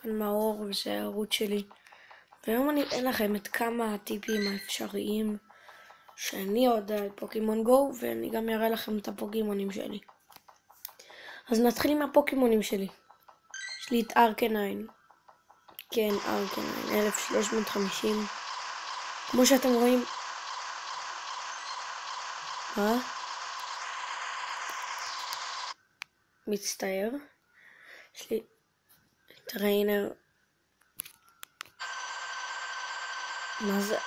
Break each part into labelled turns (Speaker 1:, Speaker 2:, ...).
Speaker 1: כאן מאור וזה הערוץ שלי, והיום אני אתן לכם את כמה הטיפים האפשריים שאני יודע על פוקימון גו, ואני גם אראה לכם את הפוקימונים שלי. אז נתחיל עם הפוקימונים שלי. יש לי את ארקניין. כן, ארקניין, 1350. כמו שאתם רואים. מצטער. יש לי את ריינר. מה זה?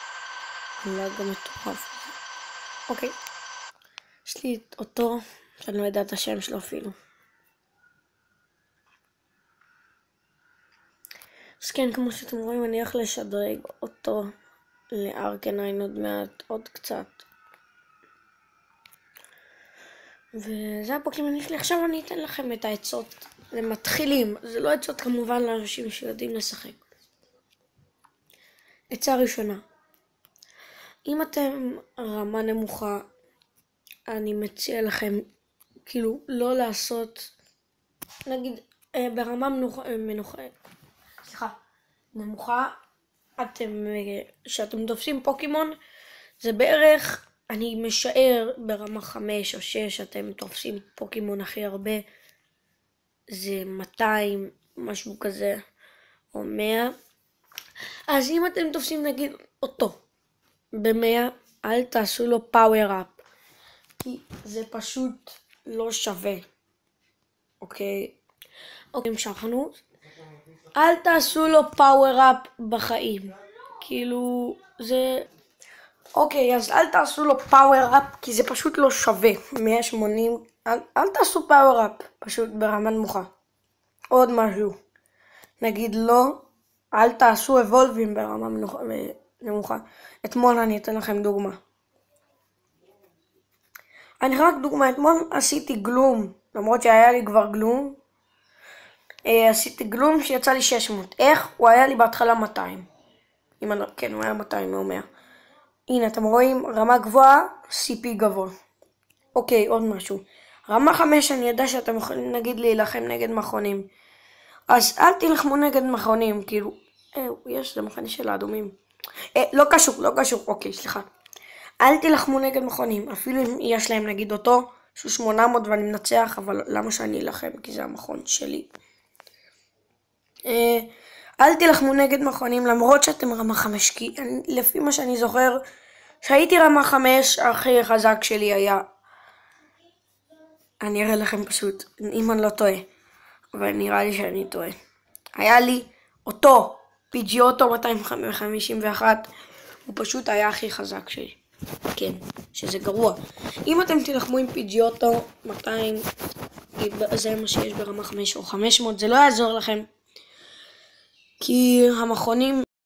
Speaker 1: לא גם מטורף. אוקיי. יש לי את אותו, שאני לא יודע את השם שלו אפילו. אז כן, כמו שאתם רואים, אני הולך לשדרג אותו לארקניין עוד מעט, עוד קצת. וזה הפוקימון שלי. עכשיו אני אתן לכם את העצות למתחילים. זה לא עצות כמובן לאנשים שיודעים לשחק. עצה ראשונה. אם אתם רמה נמוכה, אני מציע לכם כאילו לא לעשות, נגיד ברמה נמוכה, שאתם תופסים פוקימון, זה בערך, אני משער ברמה 5 או 6 אתם תופסים פוקימון הכי הרבה, זה 200, משהו כזה, או 100. אז אם אתם תופסים נגיד אותו ב100, אל תעשו לו פאוור אפ, כי זה פשוט לא שווה. אוקיי, המשכנו. אל תעשו לו פאוור אפ בחיים, כאילו זה אוקיי, אז אל תעשו לו פאוור אפ, כי זה פשוט לא שווה. 180, אל תעשו פאוור אפ פשוט ברמה נמוכה. עוד משהו, נגיד לא, אל תעשו אבולבים ברמה נמוכה. אתמול אני אתן לכם דוגמה. אני רק דוגמה, אתמול עשיתי גלום, למרות שהיה לי כבר גלום. עשיתי גלום שיצא לי 600. איך? הוא היה לי בהתחלה 200. כן, הוא היה 200 או 100. הנה, אתם רואים, רמה גבוהה, CP גבוה. אוקיי, עוד משהו. רמה 5, אני יודע שאתם יכולים נגיד להילחם נגד מכונים. אז אל תלחמו נגד מכונים, כאילו, יש, זה מכנה של האדומים. לא קשור, אוקיי, סליחה. אל תלחמו נגד מכונים, אפילו אם יש להם נגיד אותו, שהוא 800 ואני מנצח, אבל למה שאני אלחם? כי זה המכון שלי. אל תלחמו נגד מכונים למרות שאתם רמה 5, כי לפי מה שאני זוכר, שהייתי רמה 5, הכי חזק שלי היה, אני אראה לכם פשוט, אם אני לא טועה, אבל נראה לי שאני טועה. היה לי אותו, פיג'יוטו 251, הוא פשוט היה הכי חזק שלי. כן, שזה גרוע. אם אתם תלחמו עם פיג'יוטו 200, זה מה שיש ברמה 5 או 500, זה לא יעזור לכם. כי המכונים